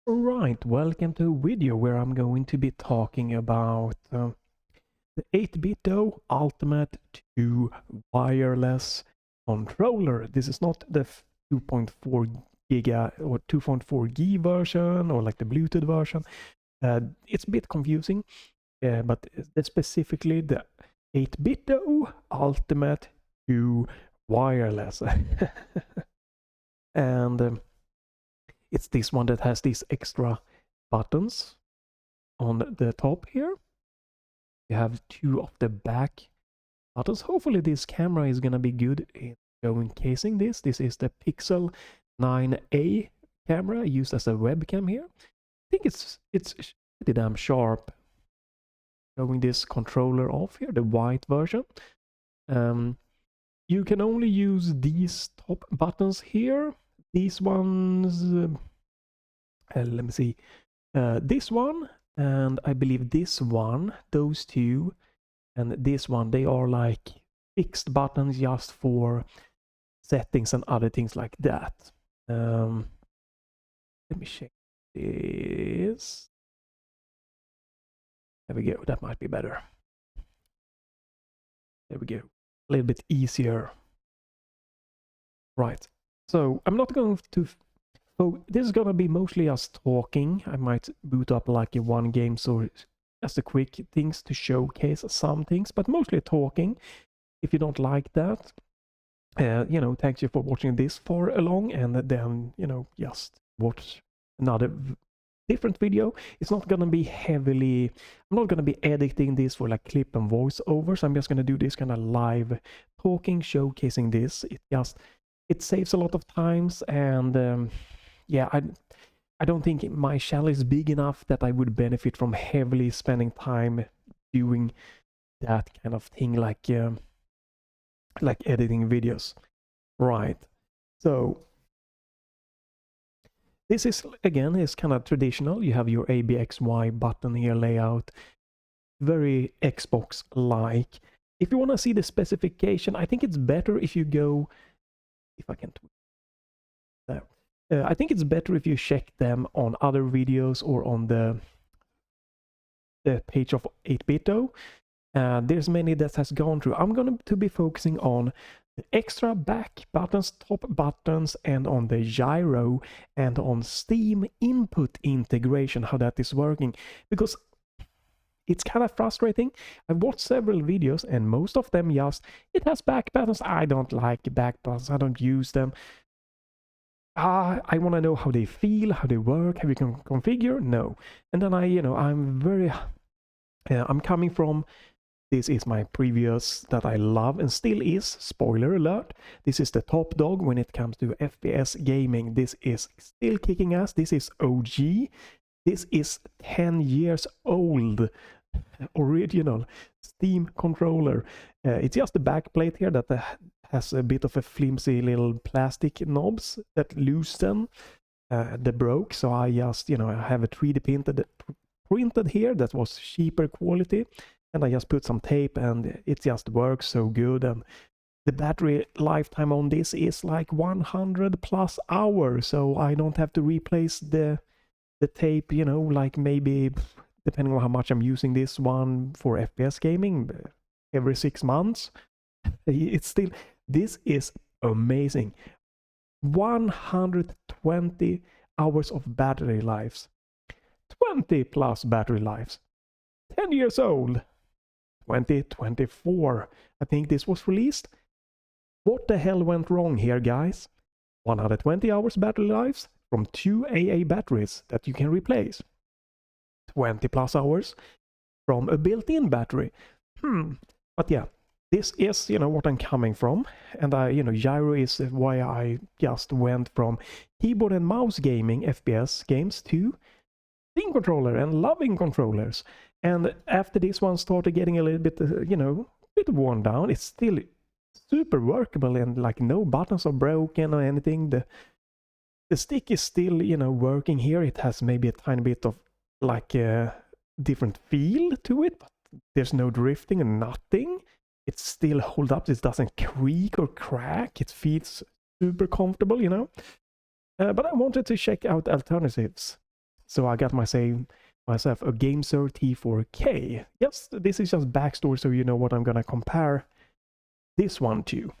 Right, welcome to a video where I'm going to be talking about the 8Bitdo Ultimate 2 wireless controller. This is not the 2.4 giga or 2.4 G version or like the Bluetooth version. It's a bit confusing, but specifically the 8Bitdo Ultimate 2 wireless. And it's this one that has these extra buttons on the top here. You have two of the back buttons. Hopefully this camera is gonna be good in showcasing this. This is the Pixel 9a camera used as a webcam here. I think it's pretty damn sharp. Showing this controller off here, the white version. You can only use these top buttons here. These ones, let me see, this one, and I believe this one, those two, and this one, they are like fixed buttons just for settings and other things like that. Let me check this. There we go, that might be better. There we go, a little bit easier. Right. So I'm not going to, so this is going to be mostly us talking. I might boot up like one game, so just a quick things to showcase some things, but mostly talking. If you don't like that, thanks you for watching this far along, and then, just watch another different video. It's not going to be heavily, I'm not going to be editing this for like clip and voiceovers. I'm just going to do this kind of live talking, showcasing this. It saves a lot of times, and yeah, I don't think my channel is big enough that I would benefit from heavily spending time doing that kind of thing, like editing videos. Right. So this is kind of traditional. You have your ABXY button here layout, very Xbox-like. If you want to see the specification, I think it's better if you go. If I can tweet there. I think it's better if you check them on other videos or on the page of 8Bitdo. There's many that has gone through. I'm going to be focusing on the extra back buttons, top buttons, and on the gyro and on Steam input integration, how that is working. Because it's kind of frustrating. I've watched several videos and most of them it has back buttons. I don't like back buttons. I don't use them. I want to know how they feel, how they work, how you can configure. No. And then I'm coming from, this is my previous that I love and still is, spoiler alert. This is the top dog when it comes to FPS gaming. This is still kicking ass. This is OG. This is 10 years old, original Steam controller. It's just the back plate here that has a bit of a flimsy little plastic knobs that loosen the broke. So I just, I have a 3D printed here that was cheaper quality, and I just put some tape and it just works so good. And the battery lifetime on this is like 100 plus hours, so I don't have to replace the tape, like maybe depending on how much I'm using this one for FPS gaming, every 6 months. It's still, this is amazing. 120 hours of battery lives, 20 plus battery lives, 10 years old, 2024. I think this was released. What the hell went wrong here, guys? 120 hours battery lives from 2 AA batteries that you can replace. 20 plus hours from a built-in battery. But yeah, this is, what I'm coming from. And gyro is why I just went from keyboard and mouse gaming, FPS games, to Steam controller and loving controllers. And after this one started getting a little bit, bit worn down, it's still super workable, and like no buttons are broken or anything. The stick is still, working here. It has maybe a tiny bit of like a different feel to it, but there's no drifting and nothing. It still holds up. It doesn't creak or crack. It feels super comfortable, But I wanted to check out alternatives. So I got myself a Gameser T4K. Yes, this is just backstory so you know what I'm gonna compare this one to.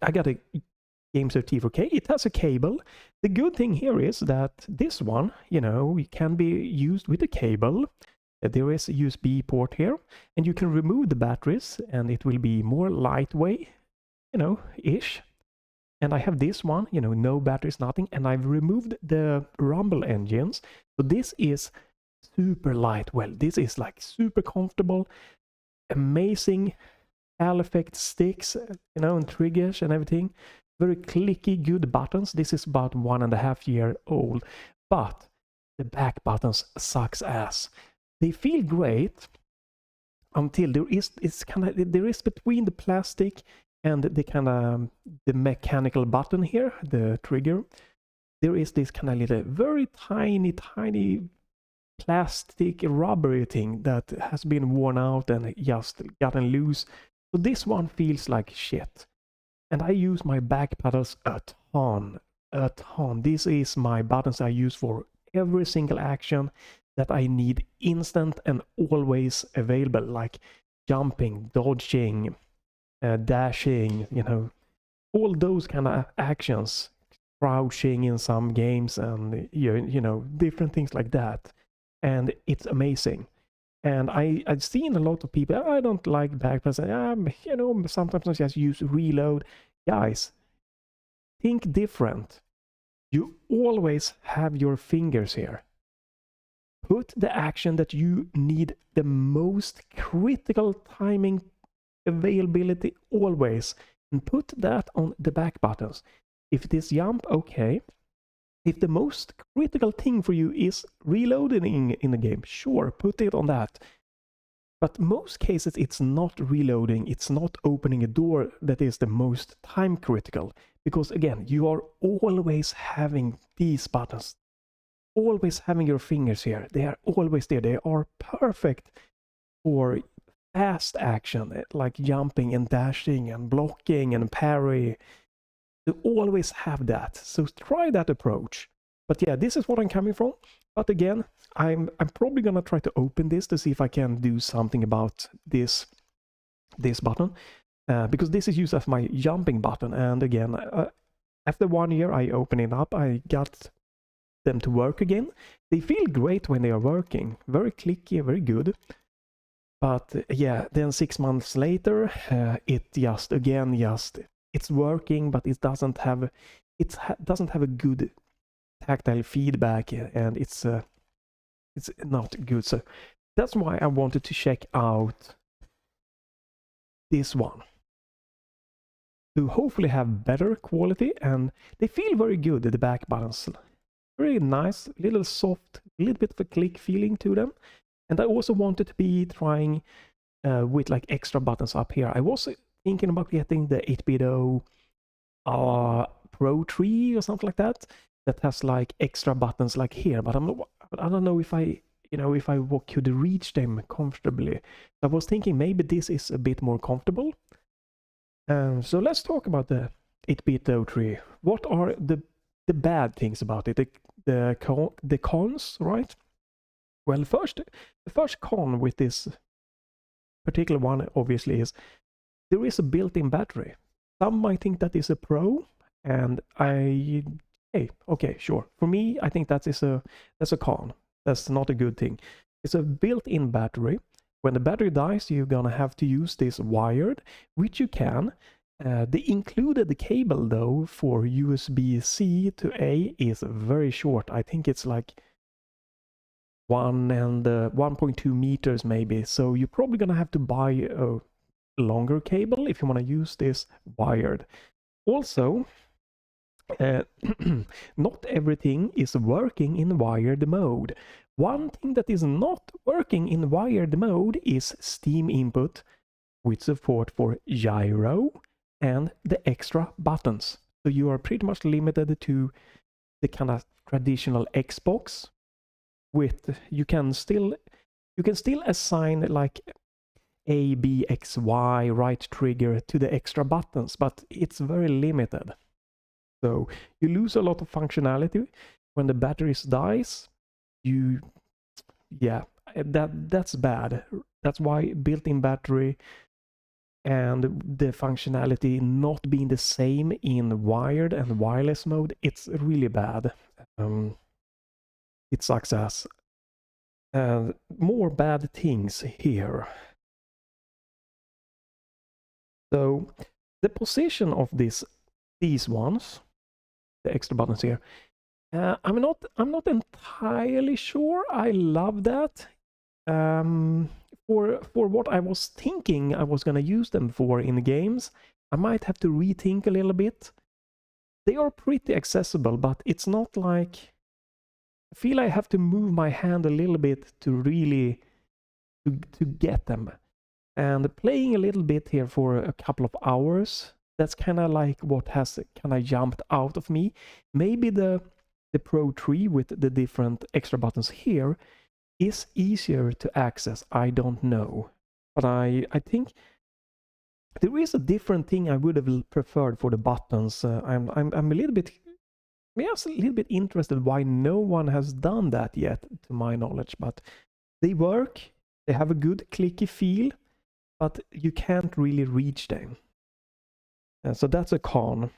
I got a Gameser T4K. It has a cable. The good thing here is that this one, you know, it can be used with a cable. There is a USB port here, and you can remove the batteries, and it will be more lightweight, you know, ish. And I have this one, you know, no batteries, nothing, and I've removed the rumble engines. So this is super light. Well, this is like super comfortable, amazing Hall effect sticks, you know, and triggers and everything. Very clicky, good buttons. This is about 1.5 years old, but the back buttons sucks ass. They feel great until there is between the plastic and the mechanical button here, the trigger, there is this kind of little very tiny plastic rubbery thing that has been worn out and just gotten loose. So this one feels like shit. And I use my back pedals a ton. This is my buttons I use for every single action that I need instant and always available, like jumping, dodging, dashing, you know, all those kind of actions, crouching in some games, and you know, different things like that. And it's amazing. And I've seen a lot of people, I don't like backpads, you know, sometimes I just use reload. Guys, think different. You always have your fingers here. Put the action that you need the most critical timing availability always, and put that on the back buttons. If it is jump, okay. If the most critical thing for you is reloading in the game, sure, put it on that. But most cases it's not reloading, it's not opening a door that is the most time critical. Because again, you are always having these buttons, always having your fingers here. They are always there. They are perfect for fast action, like jumping and dashing and blocking and parry. You always have that. So try that approach. But yeah, this is what I'm coming from. But again, I'm probably gonna try to open this to see if I can do something about this button, because this is used as my jumping button. And again, after 1 year, I open it up. I got them to work again. They feel great when they are working. Very clicky, very good. But yeah, then 6 months later, it just it's working, but it doesn't have a good tactile feedback, and it's not good. So that's why I wanted to check out this one to hopefully have better quality, and they feel very good. The back buttons, very nice, little soft, a little bit of a click feeling to them. And I also wanted to be trying with like extra buttons up here. I was thinking about getting the 8Bitdo Pro 3 or something like that has like extra buttons like here, but I don't know if I could reach them comfortably. I was thinking maybe this is a bit more comfortable. So let's talk about the 8Bitdo 3. What are the bad things about it? The cons, right? Well, the first con with this particular one obviously is there is a built-in battery. Some might think that is a pro, and okay, sure. For me, I think that's a con. That's not a good thing. It's a built-in battery. When the battery dies, you're gonna have to use this wired, which you can. The included cable though for USB-C to A is very short. I think it's like 1.2 meters maybe. So you're probably gonna have to buy a longer cable if you want to use this wired. Also, not everything is working in wired mode. One thing that is not working in wired mode is Steam input with support for gyro and the extra buttons. So you are pretty much limited to the kind of traditional Xbox. With you can still assign like A, B, X, Y, right trigger to the extra buttons, but it's very limited. So you lose a lot of functionality when the batteries dies. yeah, that's bad. That's why built-in battery and the functionality not being the same in wired and wireless mode, it's really bad. It sucks ass. And more bad things here. So the position of these ones, the extra buttons here, I'm not entirely sure I love that. For what I was thinking I was gonna use them for in the games, I might have to rethink a little bit. They are pretty accessible, but it's not like I feel I have to move my hand a little bit to really to get them. And playing a little bit here for a couple of hours, that's kind of like what has kind of jumped out of me. Maybe the Pro 3 with the different extra buttons here is easier to access. I don't know. But I think there is a different thing I would have preferred for the buttons. I'm a little bit, yes, a little bit interested why no one has done that yet, to my knowledge. But they work. They have a good clicky feel, but you can't really reach them. So that's a con.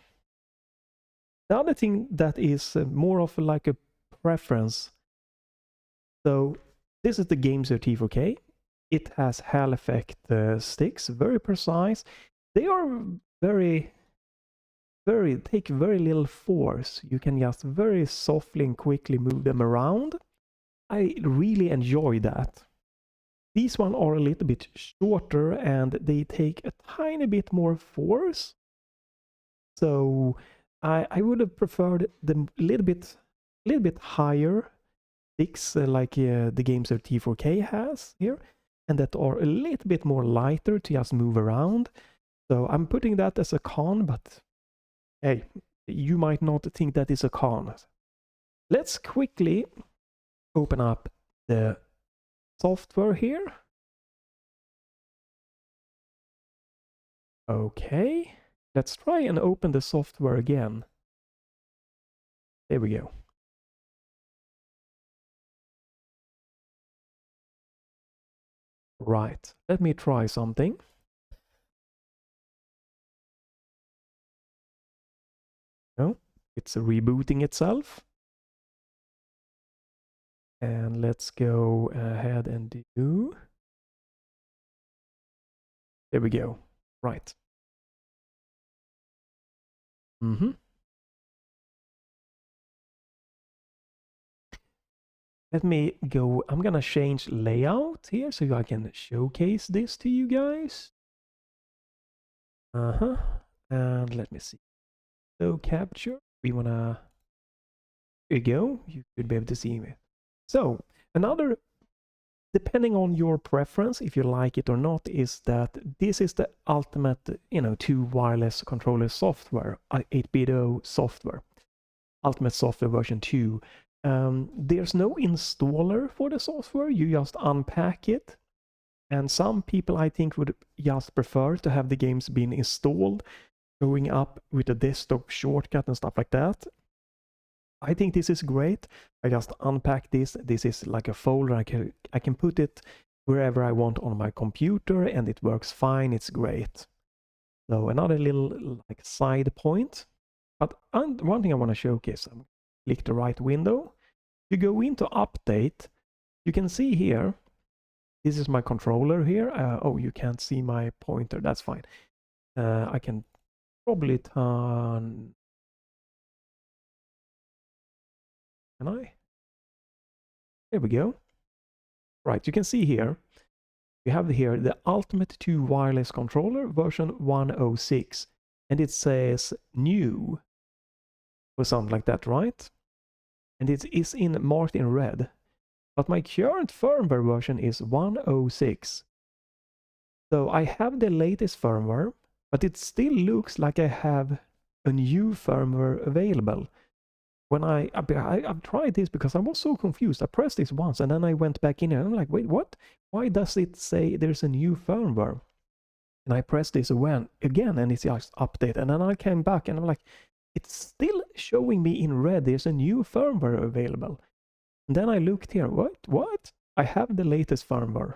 The other thing that is more of like a preference. So this is the Games T4K. It has Hall effect sticks, very precise. They are take very little force. You can just very softly and quickly move them around. I really enjoy that. These ones are a little bit shorter and they take a tiny bit more force. So I would have preferred them a little bit higher sticks like the Games T4K has here, and that are a little bit more lighter to just move around. So I'm putting that as a con, but hey, you might not think that is a con. Let's quickly open up the software here. Okay, let's try and open the software again. There we go. Right, let me try something. No, it's rebooting itself. And let's go ahead and do. There we go. Right. Let me go. I'm gonna change layout here so I can showcase this to you guys. And let me see. So capture. We wanna. Here you go. You should be able to see me. So another, depending on your preference, if you like it or not, is that this is the ultimate, two wireless controller software, 8Bitdo software, Ultimate Software version 2. There's no installer for the software. You just unpack it. And some people, I think, would just prefer to have the games being installed, showing up with a desktop shortcut and stuff like that. I think this is great. I just unpack this. This is like a folder. I can put it wherever I want on my computer, and it works fine. It's great. So another little like side point. But one thing I want to showcase. Click the right window. You go into update. You can see here. This is my controller here. Oh, you can't see my pointer. That's fine. I can probably turn. Can I? There we go. Right, you can see here. We have here the Ultimate 2 Wireless Controller version 106. And it says new. Or something like that, right? And it is marked in red. But my current firmware version is 106. So I have the latest firmware, but it still looks like I have a new firmware available. When I've tried this because I was so confused. I pressed this once and then I went back in and I'm like, wait, what? Why does it say there's a new firmware? And I pressed this again and it's just update. And then I came back and I'm like, it's still showing me in red. There's a new firmware available. And then I looked here, what? I have the latest firmware.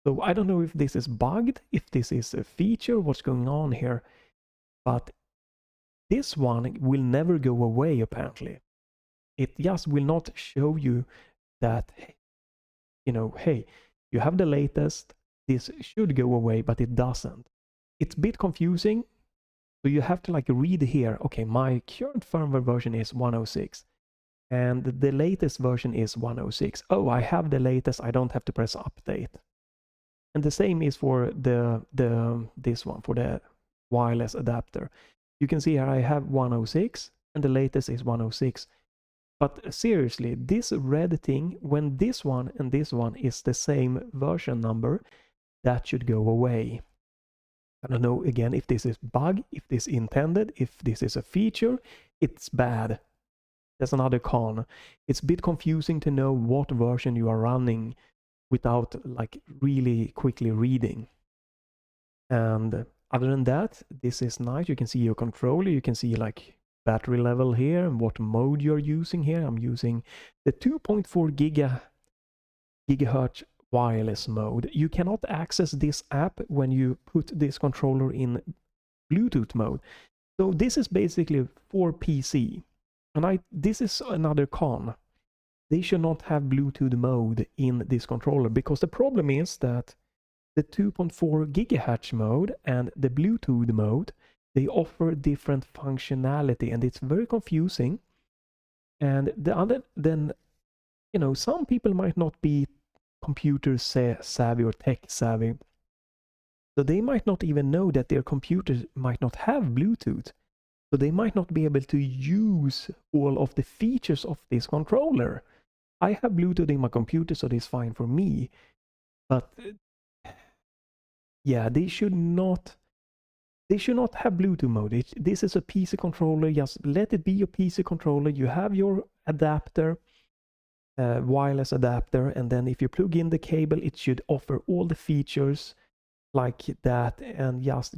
So I don't know if this is bugged, if this is a feature, what's going on here. But this one will never go away, apparently. It just will not show you that, you know, hey, you have the latest, this should go away, but it doesn't. It's a bit confusing. So you have to like read here, okay, my current firmware version is 106. And the latest version is 106. Oh, I have the latest, I don't have to press update. And the same is for this one, for the wireless adapter. You can see here I have 106 and the latest is 106. But seriously, this red thing, when this one and this one is the same version number, that should go away. I don't know again if this is bug, if this is intended, if this is a feature, it's bad. That's another con. It's a bit confusing to know what version you are running without like really quickly reading. And other than that, this is nice. You can see your controller, you can see like battery level here and what mode you're using here. I'm using the 2.4 gigahertz wireless mode. You cannot access this app when you put this controller in Bluetooth mode. So this is basically for PC. And this is another con. They should not have Bluetooth mode in this controller, because the problem is that the 2.4 gigahertz mode and the Bluetooth mode, they offer different functionality, and it's very confusing. And the other, then, you know, some people might not be computer savvy or tech savvy, so they might not even know that their computer might not have Bluetooth. So they might not be able to use all of the features of this controller. I have Bluetooth in my computer, so it's fine for me. But yeah, they should not have Bluetooth mode. This is a PC controller. Just let it be your PC controller. You have your adapter, wireless adapter, and then if you plug in the cable, it should offer all the features like that, and just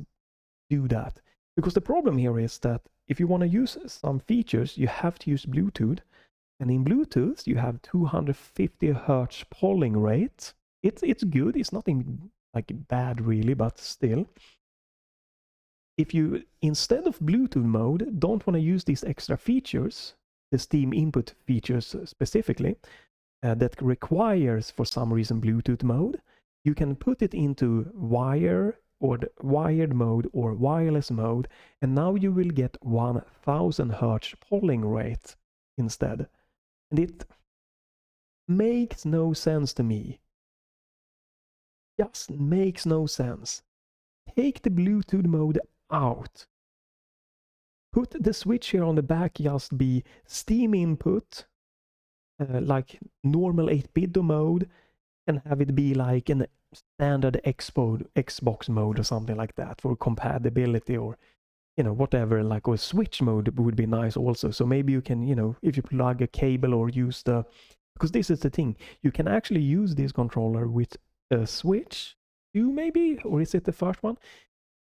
do that. Because the problem here is that if you want to use some features, you have to use Bluetooth. And in Bluetooth, you have 250 hertz polling rate. It's good. It's nothing like bad really, but still. If you, instead of Bluetooth mode, don't want to use these extra features, the Steam input features specifically, that requires for some reason Bluetooth mode, you can put it into wired mode or wireless mode, and now you will get 1000 hertz polling rate instead. And it makes no sense to me. Just makes no sense. Take the Bluetooth mode out. Put the switch here on the back just be Steam input, like normal 8Bitdo mode, and have it be like an standard Xbox mode or something like that for compatibility, or you know, whatever, like, or switch mode would be nice also. So maybe you can, you know, if you plug a cable or use the, because this is the thing, you can actually use this controller with a switch 2 maybe, or is it the first one?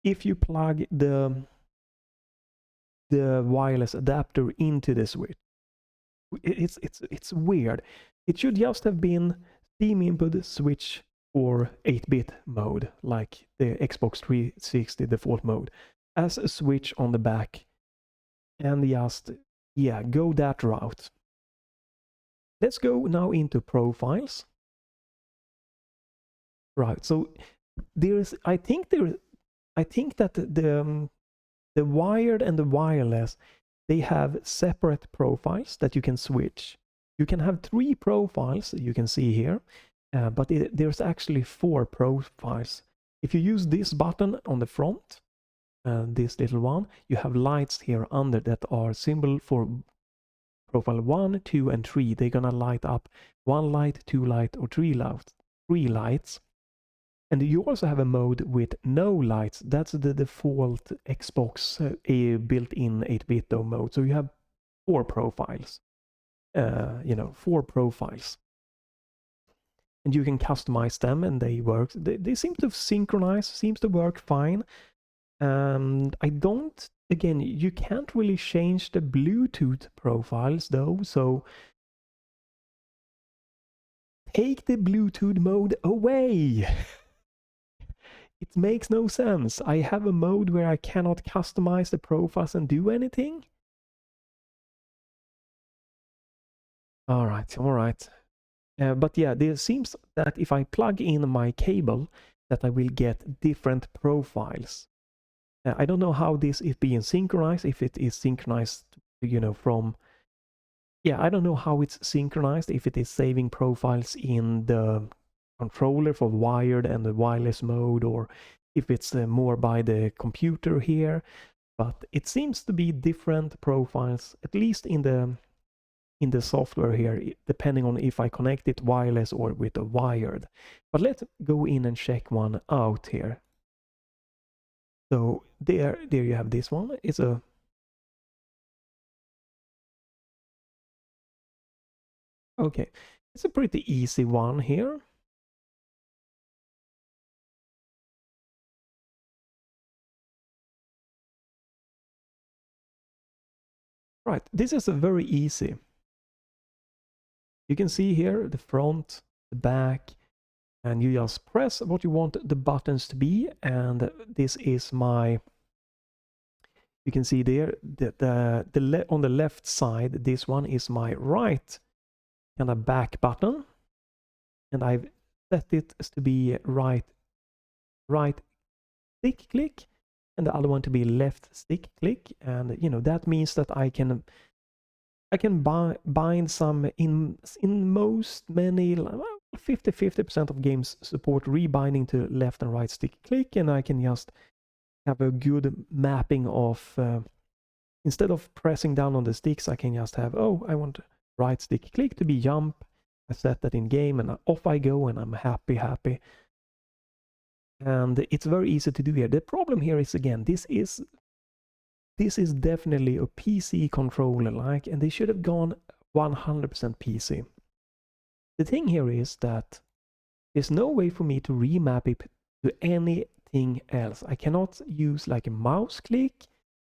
If you plug the wireless adapter into the switch. It's weird. It should just have been Steam input switch or 8-bit mode, like the Xbox 360 default mode, as a switch on the back, and just, yeah, go that route. Let's go now into profiles. Right, so I think that the wired and the wireless, they have separate profiles that you can switch. You can have 3 profiles you can see here, but there's actually 4 profiles. If you use this button on the front, this little one, you have lights here under that are symbol for profile 1, 2, and 3. They're gonna light up 1 light, 2 light, or 3 lights. And you also have a mode with no lights. That's the default Xbox built-in 8Bitdo mode. So you have 4 profiles. 4 profiles. And you can customize them, and they work. They seem to synchronize, seems to work fine. I don't, again, you can't really change the Bluetooth profiles though. So take the Bluetooth mode away. It makes no sense. I have a mode where I cannot customize the profiles and do anything. All right. But yeah, there seems that if I plug in my cable, that I will get different profiles. I don't know how this is being synchronized, if it is synchronized, you know, from... Yeah, I don't know how it's synchronized, if it is saving profiles in the controller for wired and the wireless mode, or if it's more by the computer here. But it seems to be different profiles, at least in the software here, depending on if I connect it wireless or with a wired. But let's go in and check one out here. So there you have this one. It's a... Okay, it's a pretty easy one here. Right, this is a very easy. You can see here the front, the back, and you just press what you want the buttons to be, and this is my... You can see there that on the left side, this one is my right kind of back button, and I've set it as to be right stick click, and the other one to be left stick click. And you know, that means that I can bind some in most many 50% of games support rebinding to left and right stick click, and I can just have a good mapping of instead of pressing down on the sticks, I can just have, oh, I want right stick click to be jump. I set that in game and off I go, and I'm happy. And it's very easy to do here. The problem here is, again, this is definitely a PC controller, like, and they should have gone 100% PC. The thing here is that there's no way for me to remap it to anything else. I cannot use like a mouse click.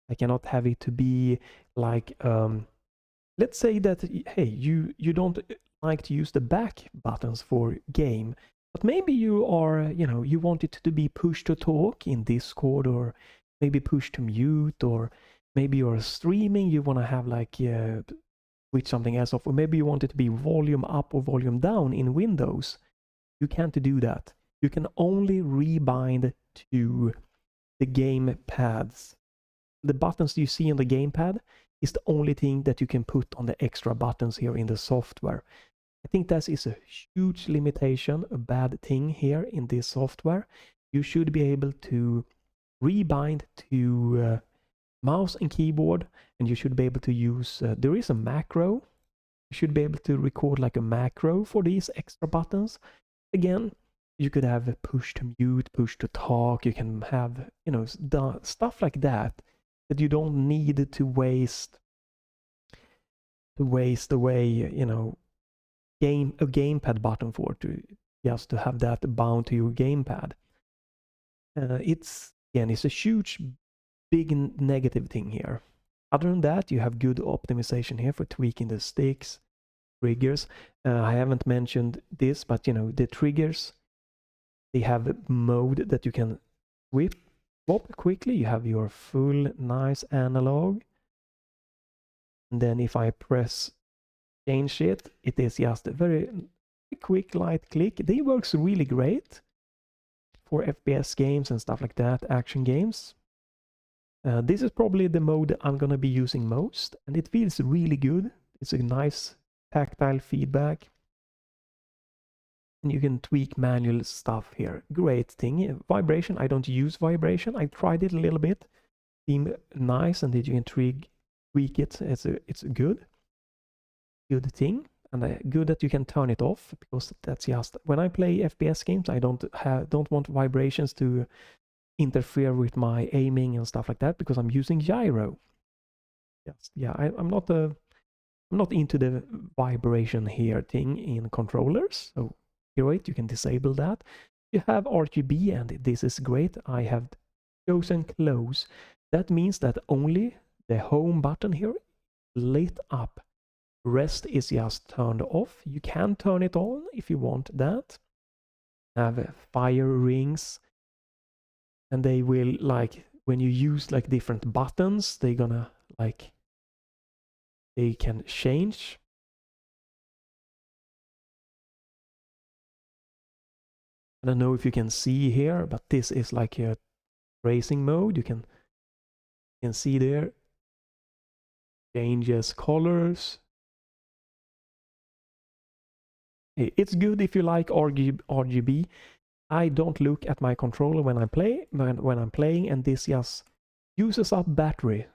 I cannot have it to be like, let's say that, hey, you don't like to use the back buttons for game, but maybe you are, you know, you want it to be push to talk in Discord, or maybe push to mute, or maybe you're streaming, you want to have like switch something else off, or maybe you want it to be volume up or volume down in Windows. You can't do that. You can only rebind to the game pads. The buttons you see on the gamepad is the only thing that you can put on the extra buttons here in the software. I think that is a huge limitation, a bad thing here in this software. You should be able to rebind to mouse and keyboard, and you should be able to use, there is a macro. You should be able to record like a macro for these extra buttons. Again, you could have a push to mute, push to talk. You can have, you know, stuff like that you don't need to waste away, you know, a gamepad button for, to just to have that bound to your gamepad. It's a huge big negative thing here. Other than that, you have good optimization here for tweaking the sticks, triggers. I haven't mentioned this, but you know, the triggers, they have a mode that you can swap quickly. You have your full nice analog, and then if I press change it, it is just a very quick light click. They works really great for FPS games and stuff like that, action games. This is probably the mode I'm gonna be using most, and it feels really good. It's a nice tactile feedback, and you can tweak manual stuff here. Great thing. Vibration, I don't use vibration. I tried it a little bit. Seemed nice, and that you can tweak it. It's a good thing, and good that you can turn it off, because that's just, when I play FPS games, I don't want vibrations to interfere with my aiming and stuff like that, because I'm using gyro. Yes, yeah, I'm not into the vibration here thing in controllers. So great, you can disable that. You have RGB, and this is great. I have chosen close. That means that only the home button here lit up. Rest is just turned off. You can turn it on if you want that. Have fire rings, and they will, like, when you use like different buttons, they're gonna like, they can change. I don't know if you can see here, but this is like a racing mode. You can see there, changes colors. It's good if you like RGB. I don't look at my controller when I'm playing, and this just uses up battery.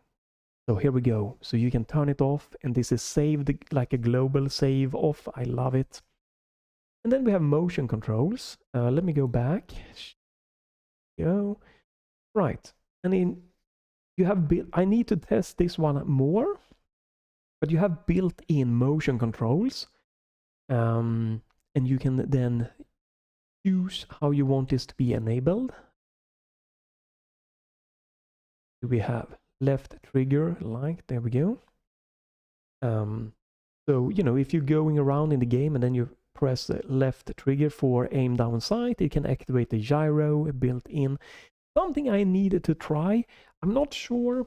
So here we go. So you can turn it off, and this is saved like a global save off. I love it. And then we have motion controls. Let me go back. Go. Right. And in you have built, I need to test this one more, but you have built-in motion controls. And you can then choose how you want this to be enabled. We have left trigger, like, there we go. So, you know, if you're going around in the game and then you press the left trigger for aim down sight, it can activate the gyro built in. Something I needed to try. I'm not sure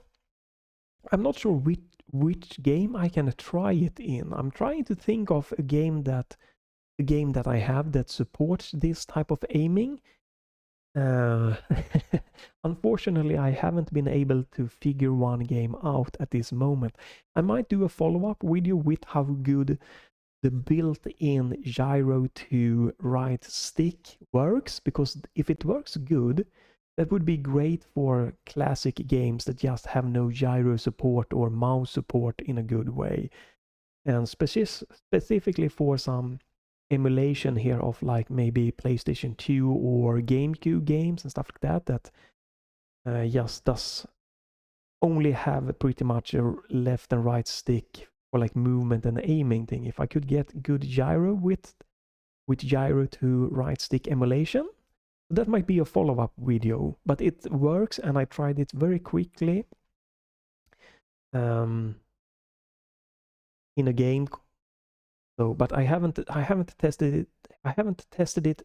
which game I can try it in. I'm trying to think of a game that I have that supports this type of aiming. Unfortunately, I haven't been able to figure one game out at this moment. I might do a follow-up video with how good the built-in gyro to right stick works, because if it works good, that would be great for classic games that just have no gyro support or mouse support in a good way. And specifically for some emulation here of like maybe PlayStation 2 or GameCube games and stuff like that, that just does only have pretty much a left and right stick for like movement and aiming thing. If I could get good gyro with gyro to right stick emulation, that might be a follow-up video, but it works, and I tried it very quickly in a game. So, but I haven't tested it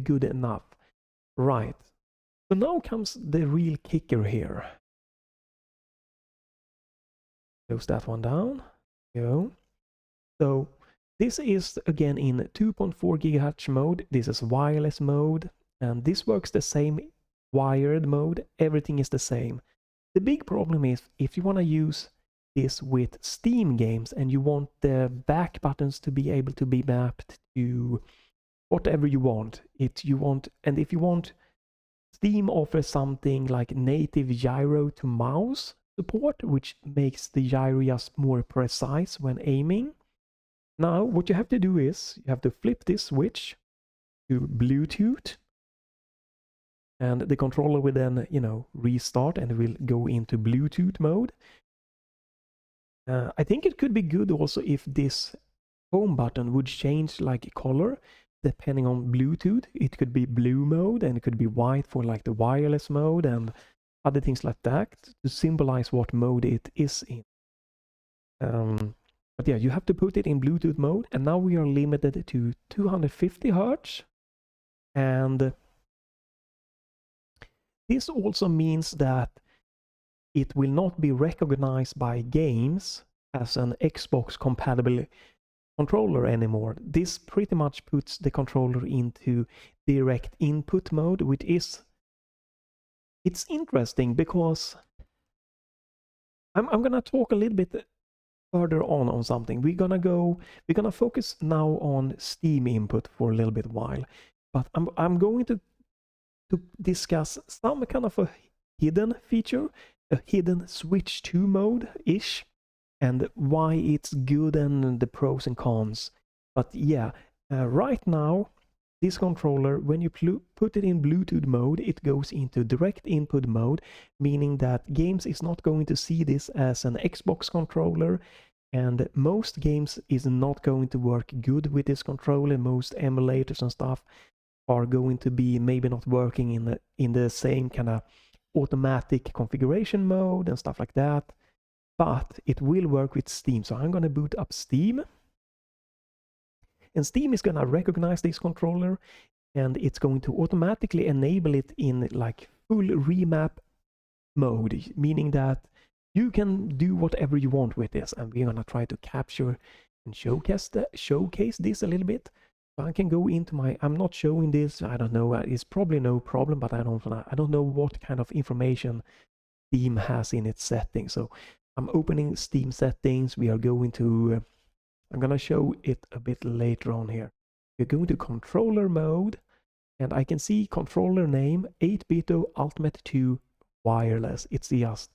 good enough. Right. So now comes the real kicker here. Close that one down. Go. So this is again in 2.4 GHz mode. This is wireless mode, and this works the same wired mode. Everything is the same. The big problem is if you want to use this with Steam games and you want the back buttons to be able to be mapped to whatever you want. And if you want, Steam offers something like native gyro to mouse support, which makes the gyro just more precise when aiming. Now, what you have to do is you have to flip this switch to Bluetooth, and the controller will then, you know, restart and will go into Bluetooth mode. I think it could be good also if this home button would change like color depending on Bluetooth. It could be blue mode, and it could be white for like the wireless mode and other things like that to symbolize what mode it is in. But yeah, you have to put it in Bluetooth mode, and now we are limited to 250 Hz. And this also means that it will not be recognized by games as an Xbox compatible controller anymore. This pretty much puts the controller into direct input mode, which is, it's interesting because I'm gonna talk a little bit further on something. We're gonna focus now on Steam input for a little bit while, but I'm going to discuss some kind of a hidden feature, a hidden Switch 2 mode-ish, and why it's good and the pros and cons. But yeah, right now, this controller, when you put it in Bluetooth mode, it goes into direct input mode, meaning that games is not going to see this as an Xbox controller, and most games is not going to work good with this controller. Most emulators and stuff are going to be maybe not working in the same kind of automatic configuration mode and stuff like that. but it will work with Steam. So I'm going to boot up Steam. And Steam is going to recognize this controller, and it's going to automatically enable it in like full remap mode, meaning that you can do whatever you want with this. And we're going to try to capture and showcase this a little bit. So I can go into my, I'm not showing this, I don't know, it's probably no problem, but I don't know what kind of information Steam has in its settings. So I'm opening Steam settings. We are going to, I'm gonna show it a bit later on here. We're going to controller mode, and I can see controller name 8Bitdo Ultimate 2 wireless. It's just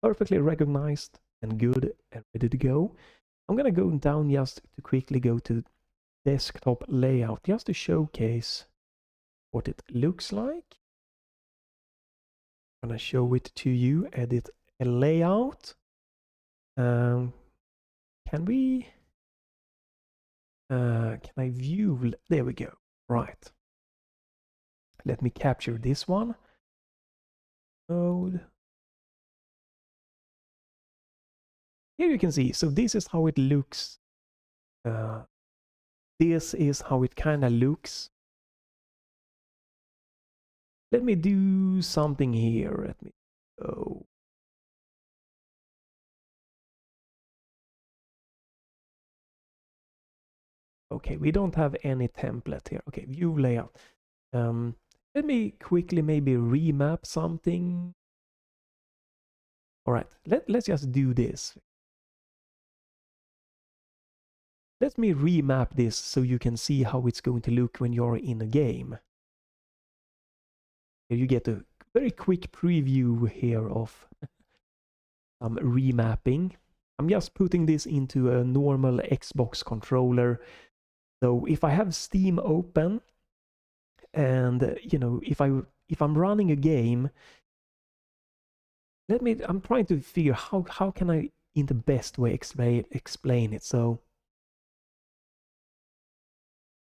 perfectly recognized and good and ready to go. I'm gonna go down just to quickly go to desktop layout just to showcase what it looks like. I'm gonna show it to you. Edit a layout. Can we? Can I view? There we go. Right. Let me capture this one. Mode. Here you can see. So this is how it looks. This is how it kind of looks. Let me do something here. Let me go. Okay, we don't have any template here. Okay, view layout. Let me quickly maybe remap something. All right, let's just do this. Let me remap this so you can see how it's going to look when you're in a game. Here you get a very quick preview here of some remapping. I'm just putting this into a normal Xbox controller. So if I have Steam open, and you know, if I'm running a game, I'm trying to figure how can I in the best way explain it. So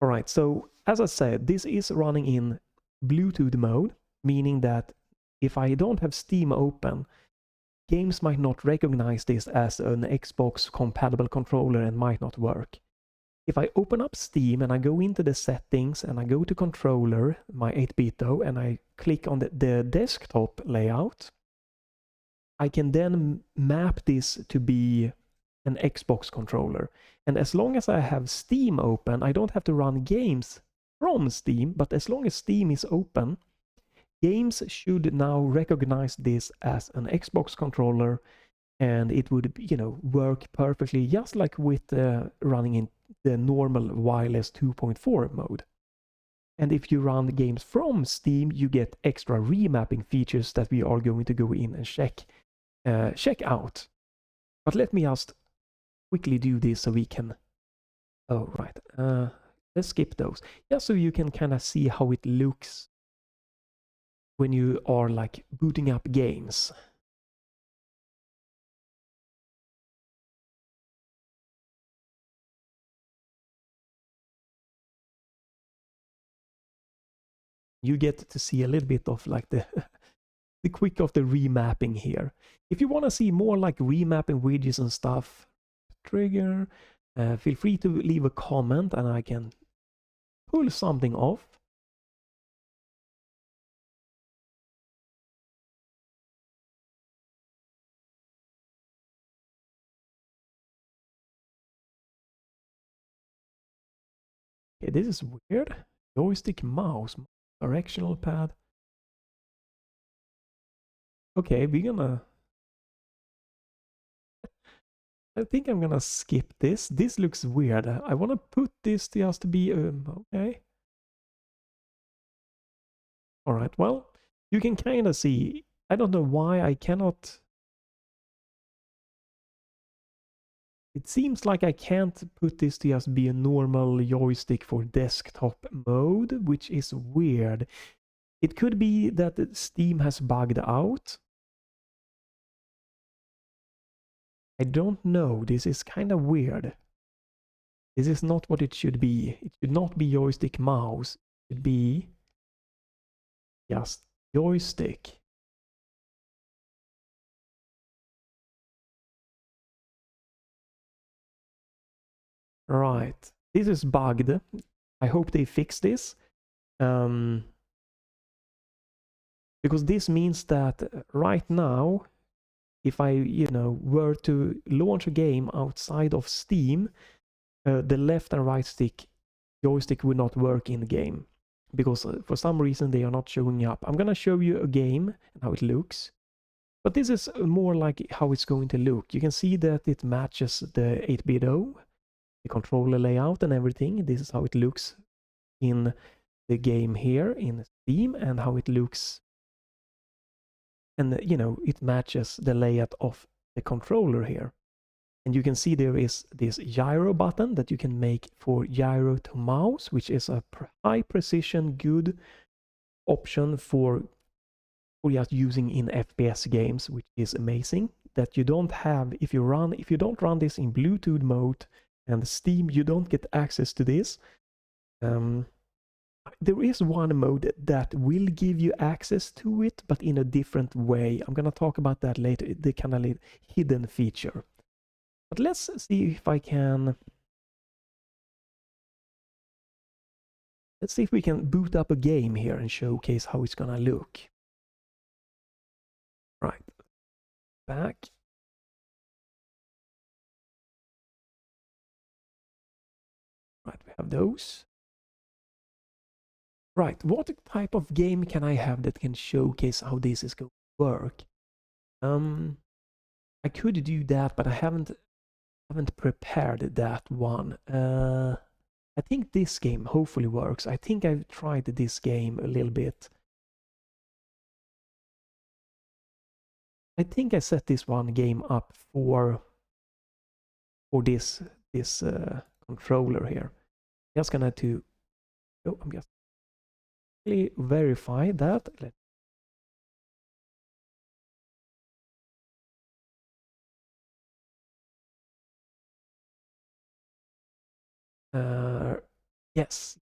all right, so as I said, this is running in Bluetooth mode, meaning that if I don't have Steam open, games might not recognize this as an Xbox compatible controller and might not work. If I open up Steam and I go into the settings and I go to controller, my 8Bitdo, and I click on the desktop layout, I can then map this to be an Xbox controller. And as long as I have Steam open, I don't have to run games from Steam, but as long as Steam is open, games should now recognize this as an Xbox controller, and it would, you know, work perfectly just like with running in the normal wireless 2.4 mode. And if you run games from Steam, you get extra remapping features that we are going to go in and check out. But let me just quickly do this so we can, oh right, let's skip those. Just so you can kind of see how it looks when you are like booting up games. You get to see a little bit of like the the quick of the remapping here. If you want to see more like remapping widgets and stuff, trigger, feel free to leave a comment and I can pull something off. Okay, this is weird. Joystick, mouse, directional pad. Okay, we're gonna, I think I'm gonna skip this. This looks weird. I want to put this just to be, okay. All right, well, you can kind of see, I don't know why I cannot, it seems like I can't put this to just be a normal joystick for desktop mode, which is weird. It could be that Steam has bugged out. I don't know, this is kind of weird. This is not what it should be. It should not be joystick mouse. It should be just joystick. Right, this is bugged. I hope they fix this. Because this means that right now, if I, were to launch a game outside of Steam, the left and right joystick would not work in the game. Because for some reason they are not showing up. I'm gonna show you a game and how it looks. But this is more like how it's going to look. You can see that it matches the 8Bitdo, the controller layout and everything. This is how it looks in the game here in Steam, and how it looks, and it matches the layout of the controller here. And you can see there is this gyro button that you can make for gyro to mouse, which is a high precision, good option for just using in FPS games, which is amazing. That you don't have if you don't run this in Bluetooth mode and Steam, you don't get access to this. There is one mode that will give you access to it, but in a different way. I'm gonna talk about that later, the kind of hidden feature. But let's see if I can... Let's see if we can boot up a game here and showcase how it's gonna look. Right. Back. Right, we have those. Right, what type of game can I have that can showcase how this is going to work? I could do that, but I haven't prepared that one. I think this game hopefully works. I think I've tried this game a little bit. I think I set this one game up for this controller here. Just gonna I'm just verify that. Yes.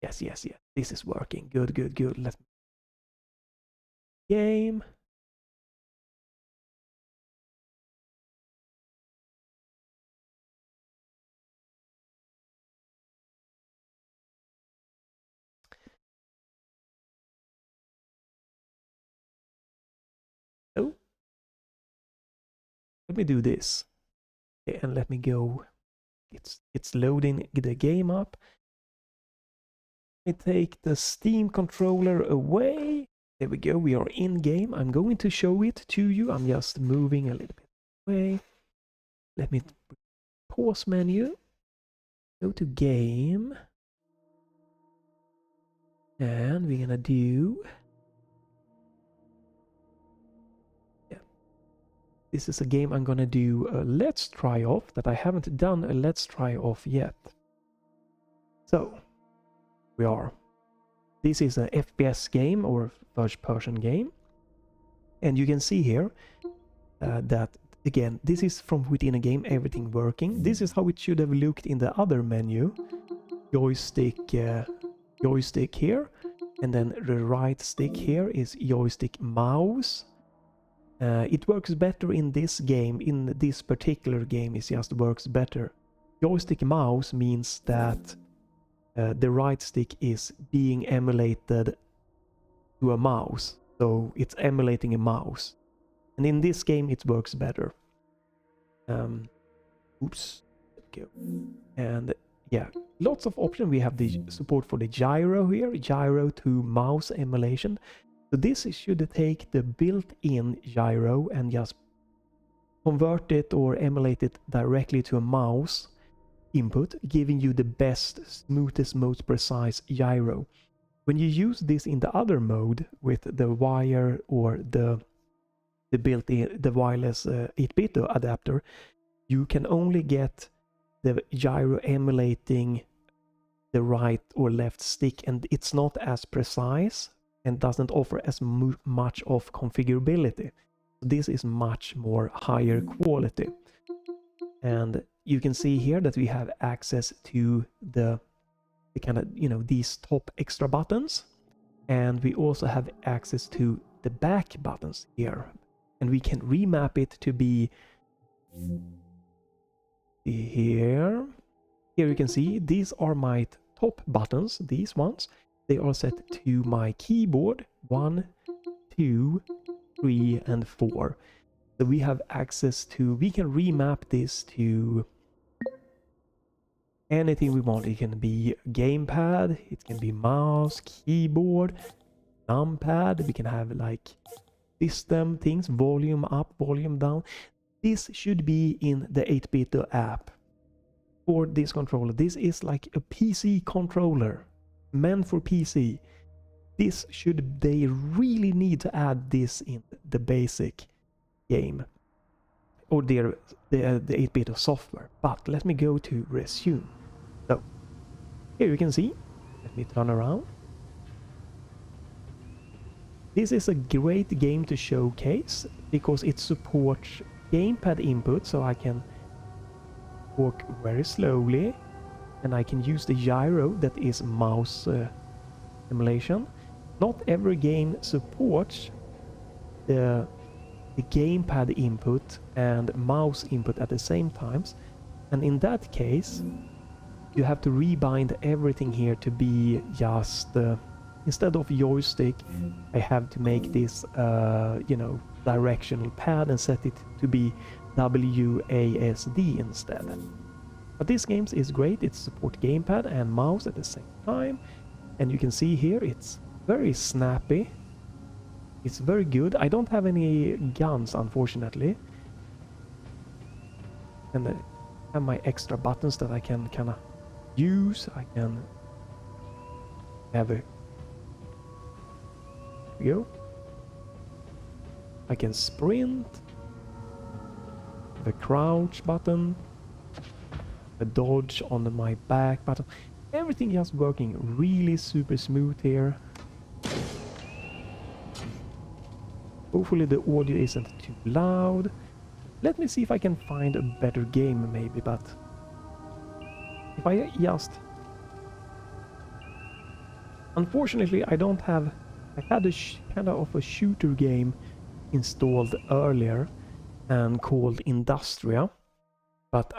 This is working. Good. Let's game. Oh, let me do this. Okay, and let me go. It's loading the game up. Let me take the Steam controller away. There we go, we are in game. I'm going to show it to you. I'm just moving a little bit away. Let me pause menu. Go to game. And we're gonna do... Yeah. This is a game I'm gonna do a let's try off that I haven't done a let's try off yet. So, we are. This is an FPS game or first-person game. And you can see here that, again, this is from within a game, everything working. This is how it should have looked in the other menu. Joystick here. And then the right stick here is joystick mouse. It works better in this game. In this particular game, it just works better. Joystick mouse means that the right stick is being emulated to a mouse. So it's emulating a mouse. And in this game it works better. Oops. There we go. And yeah, lots of options. We have the support for the gyro here. Gyro to mouse emulation. So this should take the built-in gyro and just convert it or emulate it directly to a mouse input, giving you the best, smoothest, most precise gyro. When you use this in the other mode with the wire or the built-in, the wireless 8Bitdo adapter, you can only get the gyro emulating the right or left stick, and it's not as precise and doesn't offer as much of configurability. This is much more higher quality. And you can see here that we have access to the kind of, these top extra buttons. And we also have access to the back buttons here. And we can remap it to be here. Here you can see these are my top buttons, these ones. They are set to my keyboard 1, 2, 3, and 4. So we have access to, we can remap this to anything we want. It can be gamepad, it can be mouse, keyboard, numpad. We can have like system things, volume up, volume down. This should be in the 8Bitdo app for this controller. This is like a PC controller meant for PC. This should, they really need to add this in the basic game or the 8Bitdo software. But let me go to resume. So here you can see, let me turn around. This is a great game to showcase because it supports gamepad input, so I can walk very slowly and I can use the gyro, that is mouse simulation. Not every game supports the gamepad input and mouse input at the same times, and in that case you have to rebind everything here to be just instead of joystick. I have to make this you know, directional pad and set it to be WASD instead. But this game is great. It supports gamepad and mouse at the same time, and you can see here it's very snappy. It's very good. I don't have any guns, unfortunately, and I have my extra buttons that I can kind of use. I can have a, here we go. I can sprint, the crouch button, the dodge on my back button. Everything just working really super smooth here. Hopefully the audio isn't too loud. Let me see if I can find a better game maybe, but if I just... Unfortunately I don't have... I had a kind of a shooter game installed earlier and called Industria, but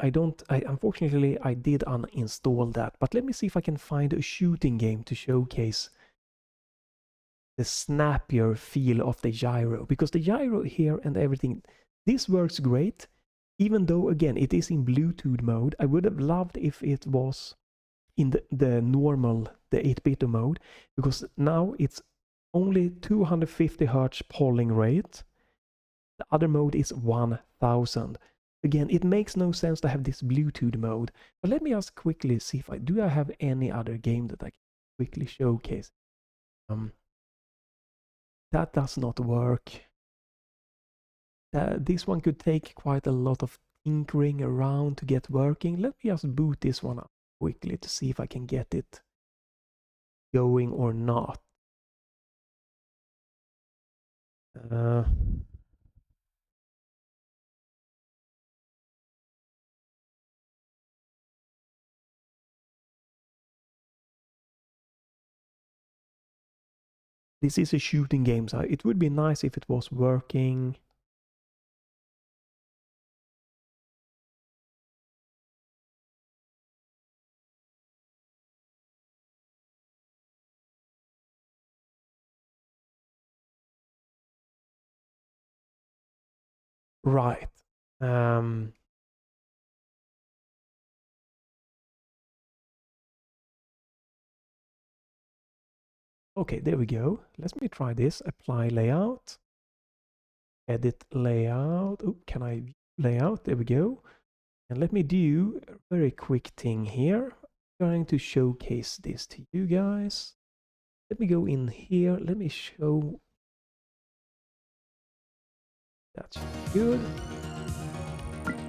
unfortunately I did uninstall that. But let me see if I can find a shooting game to showcase the snappier feel of the gyro, because the gyro here and everything, this works great, even though again it is in Bluetooth mode. I would have loved if it was in the normal, the 8Bitdo mode, because now it's only 250 Hz polling rate. The other mode is 1000. Again, it makes no sense to have this Bluetooth mode. But let me just quickly see if I have any other game that I can quickly showcase. That does not work. This one could take quite a lot of tinkering around to get working. Let me just boot this one up quickly to see if I can get it going or not. This is a shooting game, so it would be nice if it was working. Right. Okay, there we go. Let me try this. Apply layout. Edit layout. Oh, can I view layout? There we go. And let me do a very quick thing here. I'm trying to showcase this to you guys. Let me go in here. Let me show. That's good.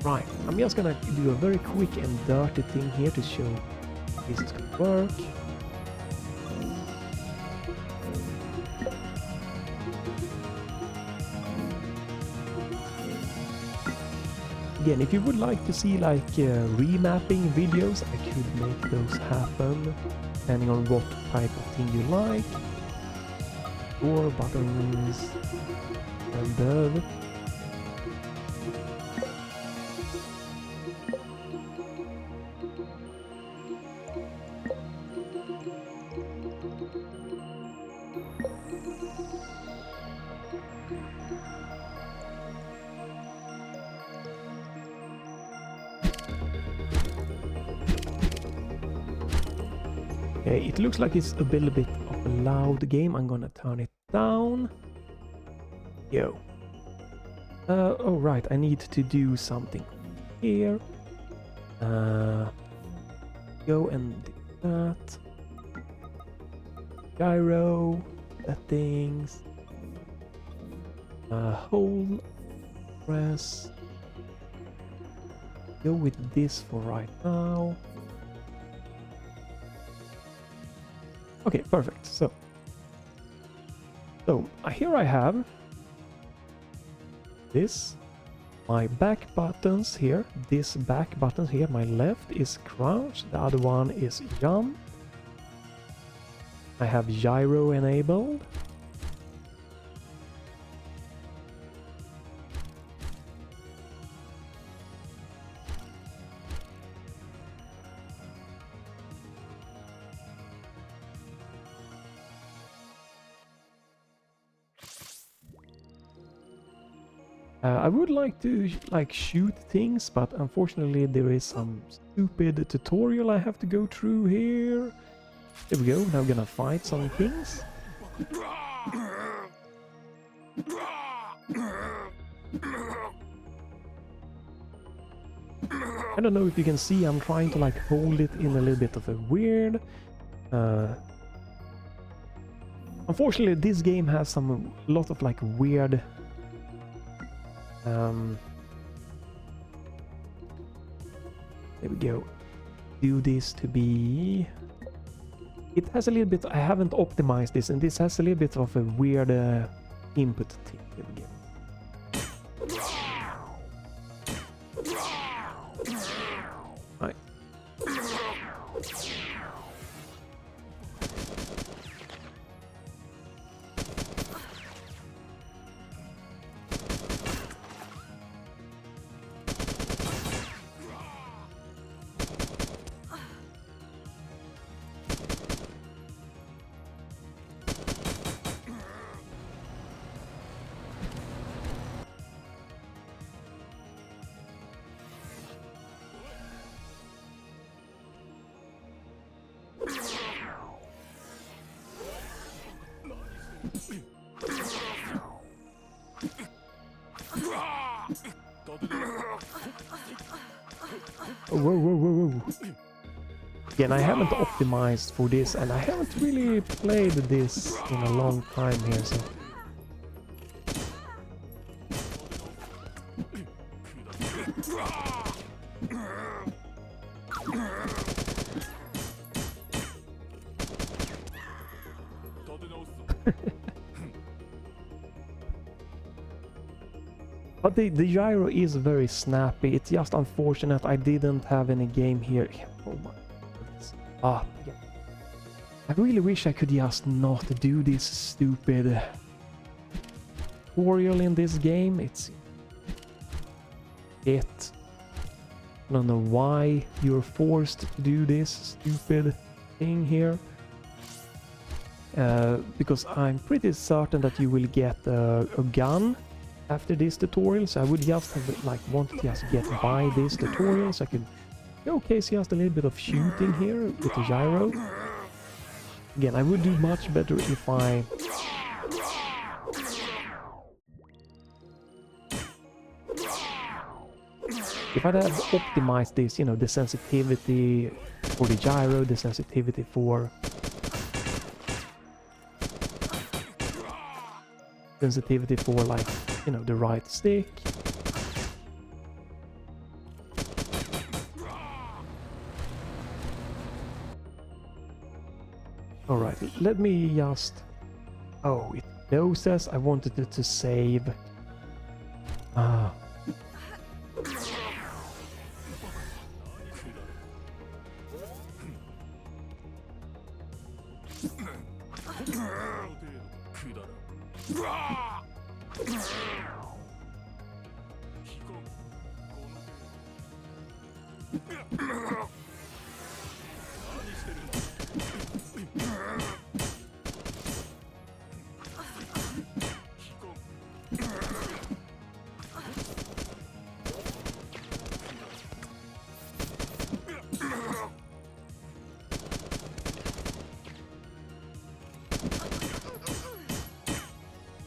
Right, I'm just gonna do a very quick and dirty thing here to show this is gonna work. Again, if you would like to see like remapping videos, I could make those happen, depending on what type of thing you like. Door buttons and above. Okay, it looks like it's a little bit of a loud game. I'm gonna turn it down. Yo. Oh right, I need to do something here. Go and do that. Gyro, settings. Hold, press. Go with this for right now. Okay, perfect. So here I have this. My back buttons here. This back button here. My left is crouch. The other one is jump. I have gyro enabled. I would like to shoot things, but unfortunately there is some stupid tutorial I have to go through here. There we go, now I'm gonna fight some things. I don't know if you can see, I'm trying to hold it in a little bit of a weird... Unfortunately this game has a lot of weird... there we go. Do this to be... It has a little bit... I haven't optimized this, and this has a little bit of a weird input thing. There we go. Right. Whoa. Again, I haven't optimized for this, and I haven't really played this in a long time here, so... But the gyro is very snappy. It's just unfortunate I didn't have any game here. Oh my goodness. Yeah. I really wish I could just not do this stupid tutorial in this game. It's... I don't know why you're forced to do this stupid thing here. Because I'm pretty certain that you will get a gun after this tutorial, so I would just have wanted to just get by this tutorial so I could showcase just a little bit of shooting here with the gyro. Again, I would do much better if I'd have optimized this, you know, the sensitivity for the gyro, the sensitivity for you know, the right stick. Alright, let me just... Oh, it closes. I wanted it to save.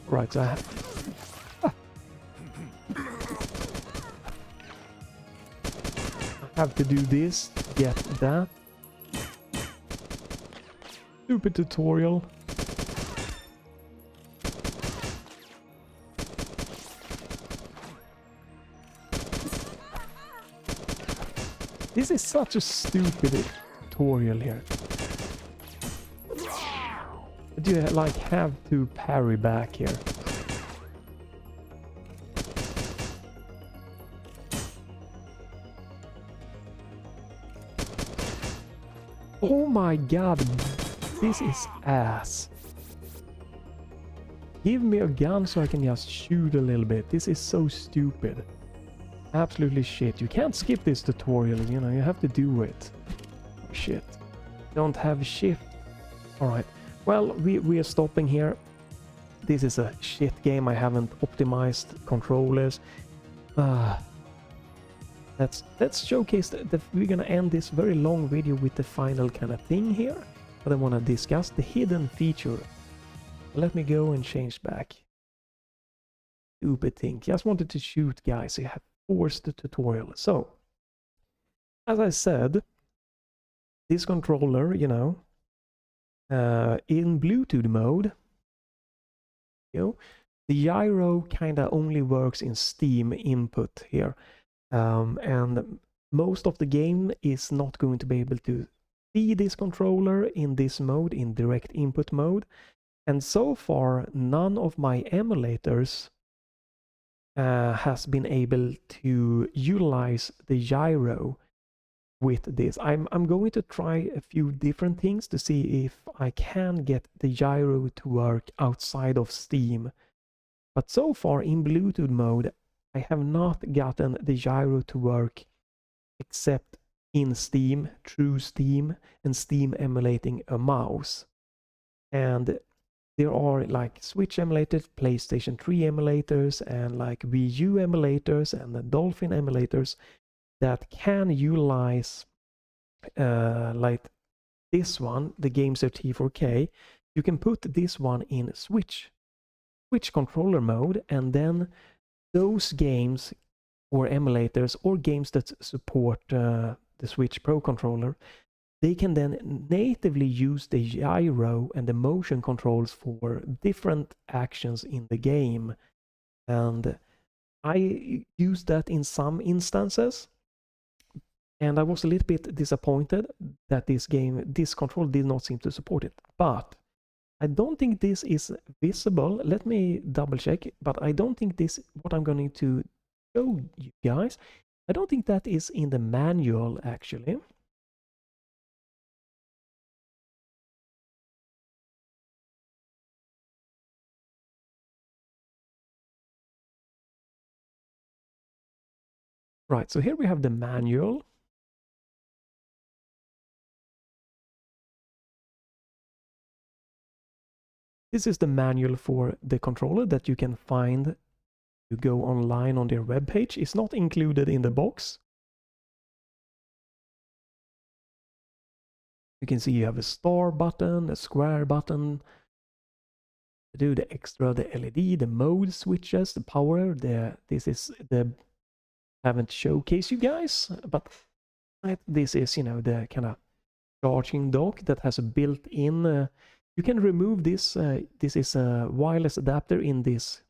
Right, so I have to do this, get that. Stupid tutorial. This is such a stupid tutorial here. But you like have to parry back here. Oh my god, this is ass. Give me a gun so I can just shoot a little bit. This is so stupid. Absolutely shit. You can't skip this tutorial, you know, you have to do it. Oh, shit. Don't have shift. Alright. Well, we are stopping here. This is a shit game. I haven't optimized controllers. Let's showcase we're gonna end this very long video with the final kind of thing here. But I want to discuss the hidden feature. Let me go and change back. Stupid thing. Just wanted to shoot, guys. You have forced the tutorial. So, as I said, this controller, you know, in Bluetooth mode, you know, the gyro kind of only works in Steam input here. And most of the game is not going to be able to see this controller in this mode, in direct input mode. And so far, none of my emulators has been able to utilize the gyro with this. I'm going to try a few different things to see if I can get the gyro to work outside of Steam. But so far in Bluetooth mode, I have not gotten the gyro to work except in Steam, through Steam, and Steam emulating a mouse. And there are like Switch emulators, PlayStation 3 emulators, and like Wii U emulators, and the Dolphin emulators that can utilize like this one, the Gamester T4K. You can put this one in Switch controller mode, and then those games or emulators or games that support the Switch Pro controller, they can then natively use the gyro and the motion controls for different actions in the game. And I used that in some instances, and I was a little bit disappointed that this control did not seem to support it. But I don't think this is visible. Let me double check, but I don't think this, what I'm going to show you guys, I don't think that is in the manual actually. Right, so here we have the manual. This is the manual for the controller that you can find. You go online on their webpage. It's not included in the box. You can see you have a star button, a square button. To do the extra, the LED, the mode switches, the power. This is the, haven't showcased you guys, but this is, you know, the kind of charging dock that has a built-in. You can remove this. This is a wireless adapter in this.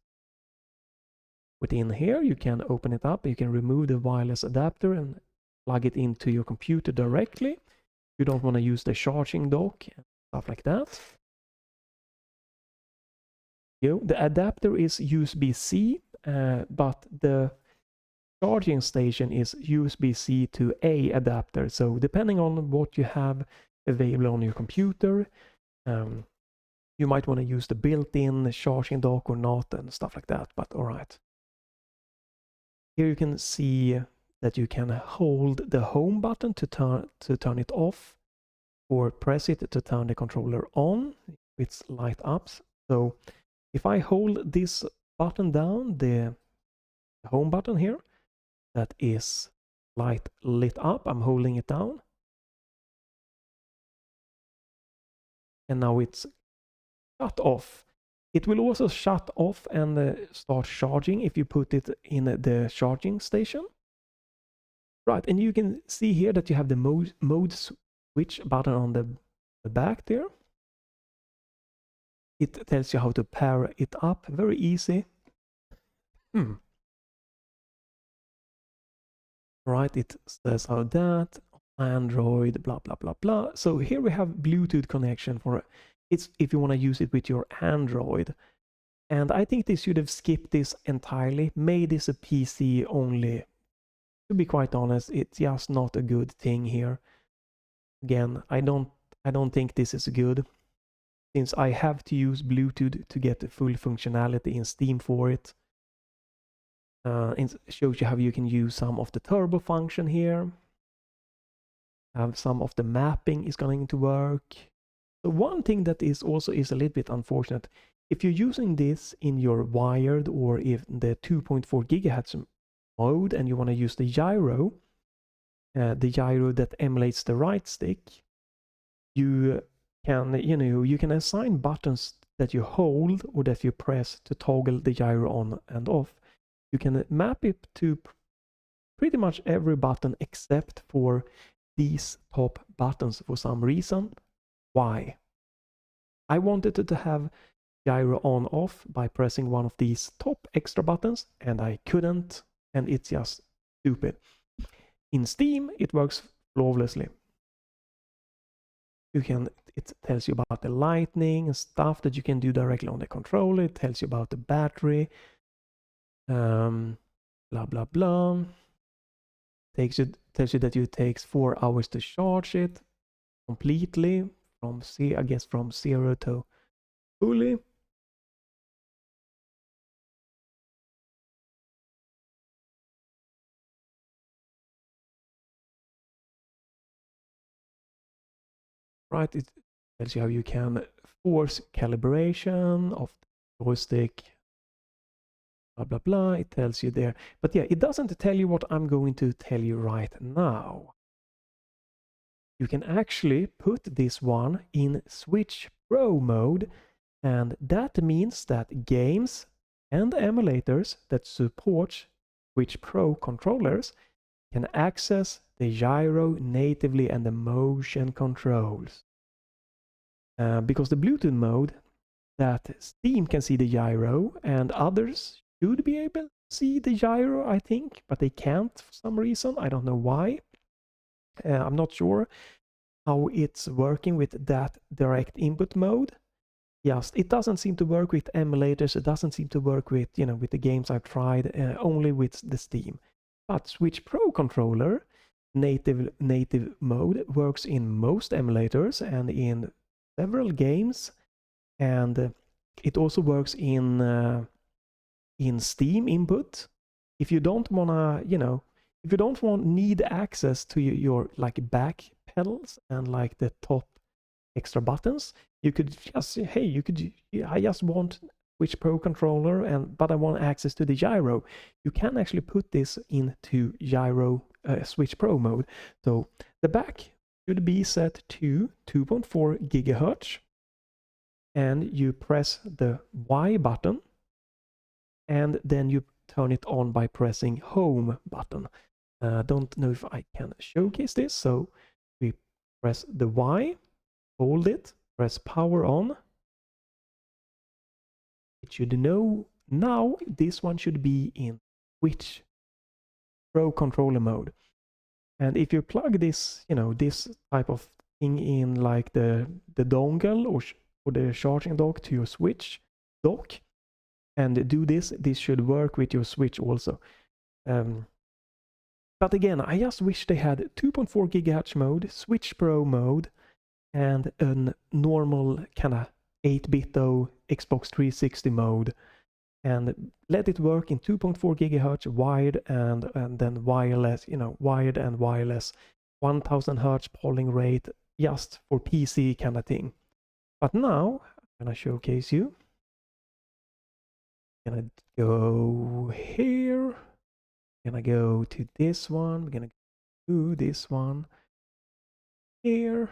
Within here, you can open it up. You can remove the wireless adapter and plug it into your computer directly. You don't want to use the charging dock and stuff like that. The adapter is USB-C, but the charging station is USB-C to A adapter. So depending on what you have available on your computer, you might want to use the built-in charging dock or not and stuff like that, but all right. Here you can see that you can hold the home button to turn it off, or press it to turn the controller on. It's light up. So if I hold this button down, the home button here, that is lit up, I'm holding it down. And now it's shut off. It will also shut off and start charging if you put it in the charging station. Right, and you can see here that you have the mode switch button on the back there. It tells you how to pair it up, very easy. Right, it says how that, Android, blah, blah, blah, blah. So here we have Bluetooth connection for it's if you want to use it with your Android. And I think they should have skipped this entirely, made this a PC only. To be quite honest, it's just not a good thing here. Again, I don't think this is good, since I have to use Bluetooth to get the full functionality in Steam for it. It shows you how you can use some of the turbo function here. Some of the mapping is going to work. So one thing that is also a little bit unfortunate, if you're using this in your wired or if the 2.4 gigahertz mode and you want to use the gyro that emulates the right stick, you can assign buttons that you hold or that you press to toggle the gyro on and off. You can map it to pretty much every button except for these top buttons for some reason. Why? I wanted to have gyro on off by pressing one of these top extra buttons, and I couldn't, and it's just stupid. In Steam, it works flawlessly. It tells you about the lightning and stuff that you can do directly on the controller. It tells you about the battery. Blah blah blah. Tells you that it takes 4 hours to charge it completely from from 0 to fully. Right, it tells you how you can force calibration of the joystick. Blah blah blah. It tells you there, but yeah, it doesn't tell you what I'm going to tell you right now. You can actually put this one in Switch Pro mode, and that means that games and emulators that support Switch Pro controllers can access the gyro natively and the motion controls. Because the Bluetooth mode, that Steam can see the gyro and others should be able to see the gyro, I think, but they can't for some reason. I don't know why. I'm not sure how it's working with that direct input mode. Yes, it doesn't seem to work with emulators. It doesn't seem to work with, with the games I've tried, only with the Steam. But Switch Pro controller native mode works in most emulators and in several games, and it also works in Steam input. If you don't wanna, if you don't need access to your like back pedals and like the top extra buttons, you could just say, hey, I just want Switch Pro controller, but I want access to the gyro. You can actually put this into gyro Switch Pro mode. So the back should be set to 2.4 gigahertz, and you press the Y button, and then you turn it on by pressing Home button. Don't know if I can showcase this, so we press the Y, hold it, press power on. It should know now this one should be in Switch Pro controller mode. And if you plug this, this type of thing in like the dongle or the charging dock to your Switch dock, and do this should work with your Switch also. But again, I just wish they had 2.4 gigahertz mode, Switch Pro mode, and a normal kind of 8Bitdo Xbox 360 mode, and let it work in 2.4 gigahertz wired and then wireless, wired and wireless, 1000 hertz polling rate, just for PC kind of thing. But now I'm gonna showcase you. Gonna go here. Gonna go to this one. We're gonna do this one here.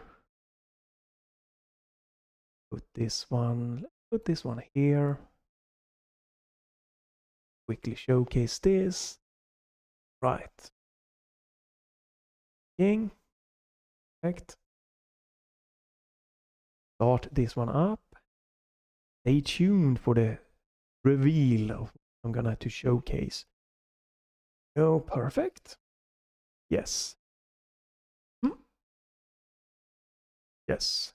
Put this one put this one here. Quickly showcase this. Right. King. Perfect. Start this one up. Stay tuned for the reveal of what I'm gonna have to showcase. Oh, perfect. Yes. Yes.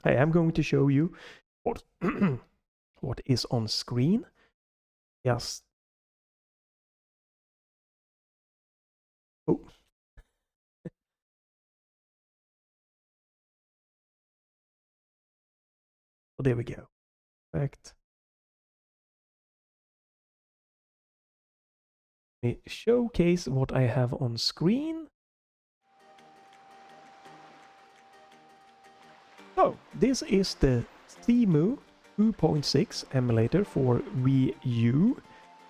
I am going to show you what what is on screen. Yes. Oh. Oh, there we go. Perfect. Let me showcase what I have on screen. So, this is the Cemu 2.6 emulator for Wii U,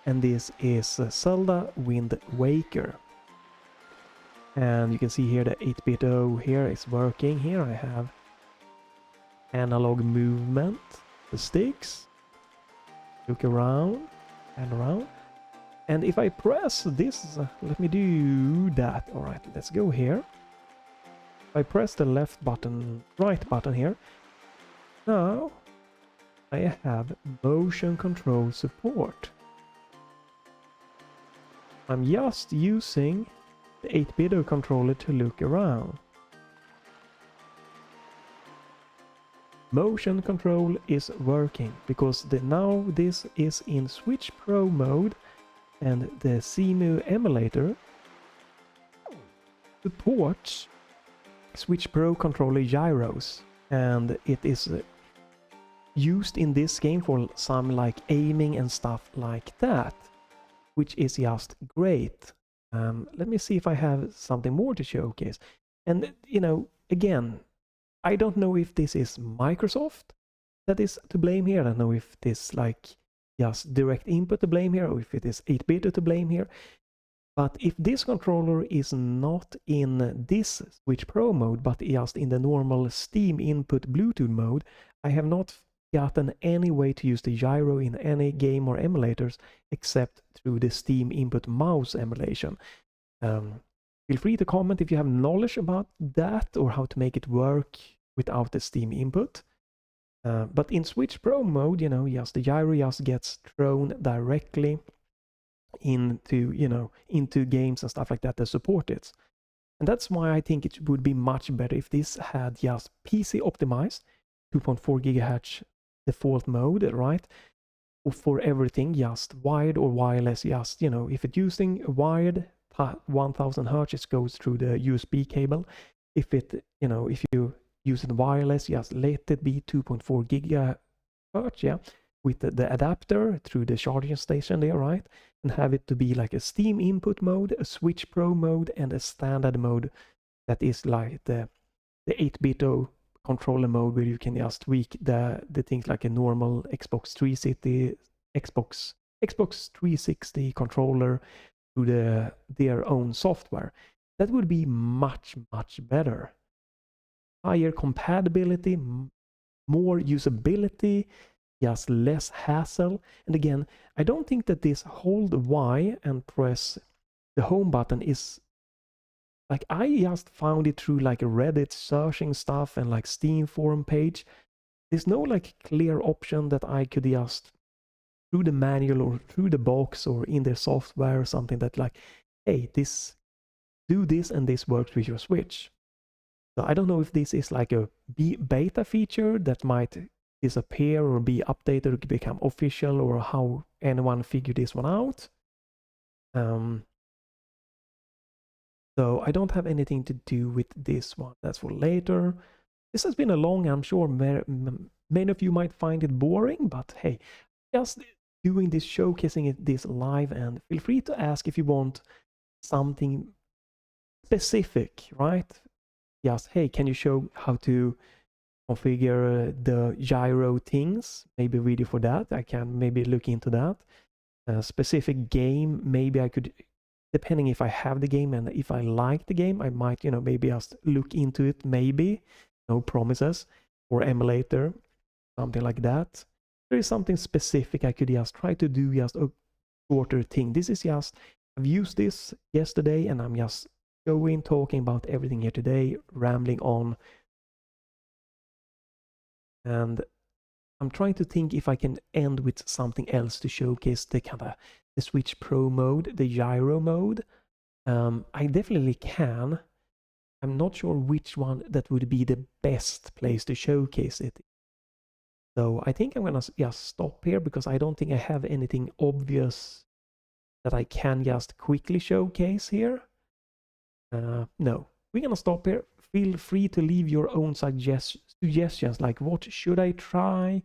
and this is Zelda Wind Waker. And you can see here the 8Bitdo here is working. Here I have analog movement, the sticks, look around and around. And if I press this, let me do that. All right, let's go here. If I press the left button, right button here, now I have motion control support. I'm just using the 8Bitdo controller to look around. Motion control is working because now this is in Switch Pro mode, and the Cemu emulator supports Switch Pro controller gyros, and it is used in this game for some like aiming and stuff like that, which is just great. Let me see if I have something more to showcase. And you know, again, I don't know if this is Microsoft that is to blame here. I don't know if this like just direct input to blame here, or if it is 8-Bitdo to blame here. But if this controller is not in this Switch Pro mode, but just in the normal Steam input Bluetooth mode, I have not gotten any way to use the gyro in any game or emulators except through the Steam input mouse emulation. Feel free to comment if you have knowledge about that or how to make it work without the Steam input. But in Switch Pro mode, you know, yes, the gyro just gets thrown directly into, you know, into games and stuff like that support it. And that's why I think it would be much better if this had just PC optimized 2.4 gigahertz default mode, right? Or for everything, just wired or wireless, just, you know, if it's using wired 1000 hertz, it goes through the USB cable. If it, you know, if you use it wireless, just let it be 2.4 gigahertz, yeah, with the adapter through the charging station there, right? And have it to be like a Steam input mode, a Switch Pro mode, and a standard mode that is like the 8-Bitdo controller mode, where you can just tweak the things like a normal Xbox 360 controller to their own software. That would be much better. Higher compatibility, more usability, just less hassle. And again, I don't think that this hold Y and press the home button is like, I just found it through like a Reddit searching stuff and like Steam forum page. There's no like clear option that I could just through the manual or through the box or in their software or something that like, hey, this do this and this works with your Switch. So I don't know if this is like a beta feature that might disappear or be updated or become official, or how anyone figured this one out. So I don't have anything to do with this one. That's for later. This has been a long, I'm sure many of you might find it boring, but hey, just doing this, showcasing this live, and feel free to ask if you want something specific, right? Just, hey, can you show how to configure the gyro things? Maybe a video for that. I can maybe look into that. A specific game, maybe I could, depending if I have the game and if I like the game, I might, you know, maybe just look into it, maybe. No promises. Or emulator. something like that. There is something specific I could just try to do, just a shorter thing. This is just, I've used this yesterday and I'm just going, talking about everything here today, rambling on. And I'm trying to think if I can end with something else to showcase the kind of the Switch Pro mode, the gyro mode. I definitely can. I'm not sure which one that would be the best place to showcase it. So I think I'm gonna just stop here because I don't think I have anything obvious that I can just quickly showcase here. No, we're gonna stop here. Feel free to leave your own suggestions, like what should I try?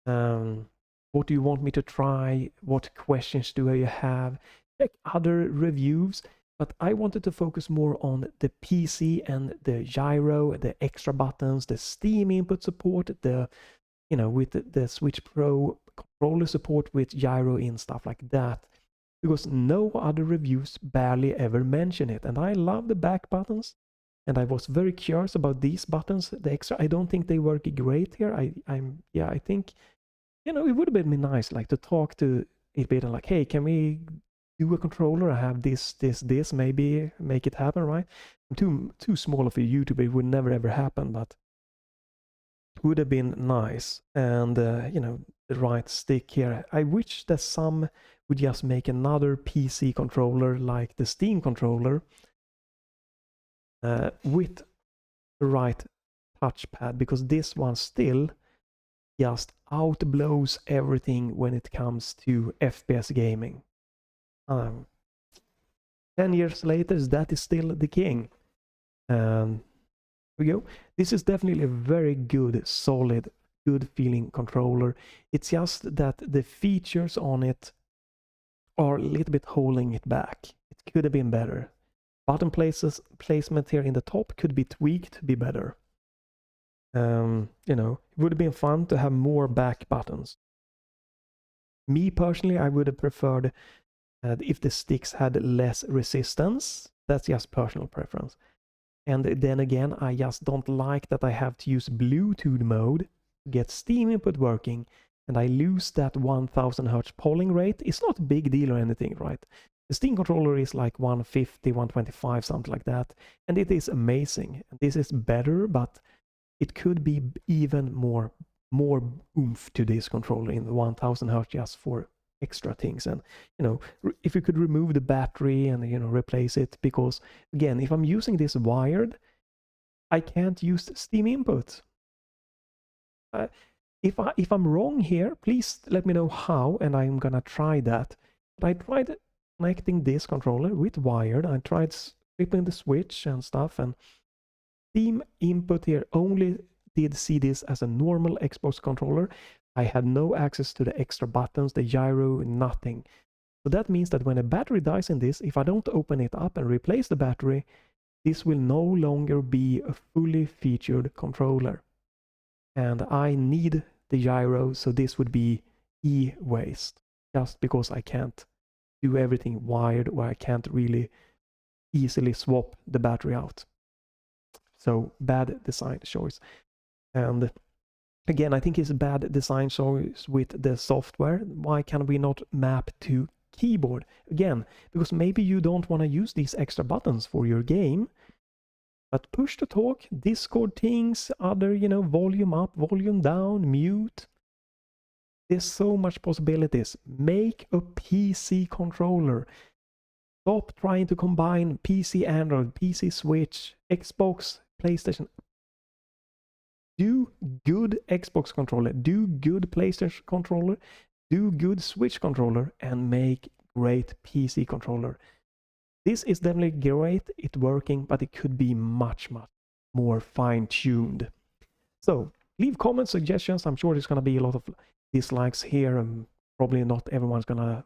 What do you want me to try? What questions do you have? Check other reviews, but I wanted to focus more on the PC and the gyro, the extra buttons, the Steam input support, the with the Switch Pro controller support with gyro in, stuff like that, because no other reviews barely ever mention it. And I love the back buttons, and I was very curious about these buttons, the extra. I don't think they work great here. I think it would have been nice, like, to talk to 8Bitdo, like, hey, can we do a controller? I have this, maybe make it happen, right? I'm too small of a YouTuber, it would never ever happen, but would have been nice. And the right stick here. I wish that some would just make another PC controller like the Steam controller with the right touchpad, because this one still just outblows everything when it comes to FPS gaming. 10 years later, that is still the king. Here we go. This is definitely a very good, solid, good feeling controller. It's just that the features on it are a little bit holding it back. It could have been better. Button placement here in the top could be tweaked to be better. It would have been fun to have more back buttons. Me personally, I would have preferred if the sticks had less resistance. That's just personal preference. And then again, I just don't like that I have to use Bluetooth mode to get Steam input working, and I lose that 1000 Hz polling rate. It's not a big deal or anything, right? The Steam controller is like 150, 125, something like that, and it is amazing. This is better, but it could be even more oomph to this controller in the 1000 Hz just for extra things. And if you could remove the battery and replace it, because again, if I'm using this wired, I can't use Steam input. If I'm wrong here, please let me know how, and I'm gonna try that. But I tried connecting this controller with wired. I tried flipping the switch and stuff, and Steam input here only did see this as a normal Xbox controller. I had no access to the extra buttons, the gyro, nothing. So that means that when a battery dies in this, if I don't open it up and replace the battery, this will no longer be a fully featured controller. And I need the gyro, so this would be e-waste, just because I can't do everything wired, or I can't really easily swap the battery out. So bad design choice. And again, I think it's a bad design choice with the software. Why can we not map to keyboard? Again, because maybe you don't want to use these extra buttons for your game, but push to talk, Discord things, other, volume up, volume down, mute. There's so much possibilities. Make a PC controller. Stop trying to combine PC Android, PC Switch, Xbox, PlayStation. Do good Xbox controller, do good PlayStation controller, do good Switch controller, and make great PC controller. This is definitely great, it's working, but it could be much more fine-tuned. So leave comments, suggestions. I'm sure there's going to be a lot of dislikes here, and probably not everyone's going to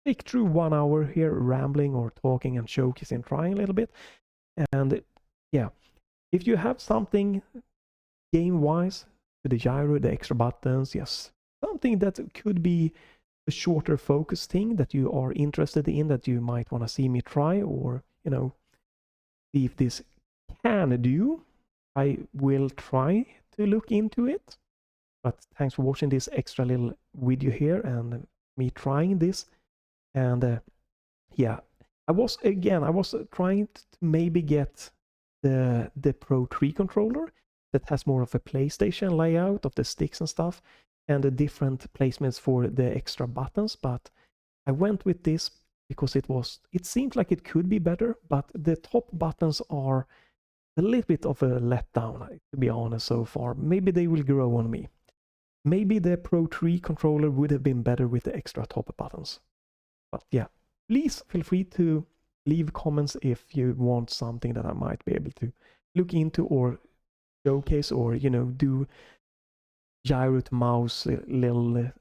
stick through 1 hour here rambling or talking and showcasing, trying a little bit. And yeah, if you have something game-wise, with the gyro, the extra buttons, yes, something that could be a shorter focus thing that you are interested in, that you might want to see me try, or see if this can do, I will try to look into it. But thanks for watching this extra little video here and me trying this. And yeah, I was trying to maybe get the Pro 3 controller that has more of a PlayStation layout of the sticks and stuff, and the different placements for the extra buttons, but I went with this because it seemed like it could be better, but the top buttons are a little bit of a letdown, to be honest, so far. Maybe they will grow on me. Maybe the Pro 3 controller would have been better with the extra top buttons. But yeah, please feel free to leave comments if you want something that I might be able to look into or showcase, or do gyro to mouse little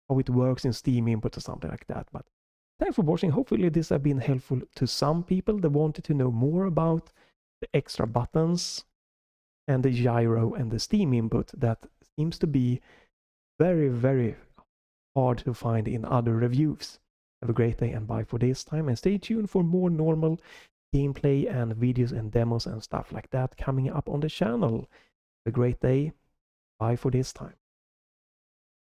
how it works in Steam input or something like that. But thanks for watching. Hopefully this has been helpful to some people that wanted to know more about the extra buttons and the gyro and the Steam input that seems to be very, very hard to find in other reviews. Have a great day and bye for this time, and stay tuned for more normal gameplay and videos and demos and stuff like that coming up on the channel. Have a great day. Bye for this time.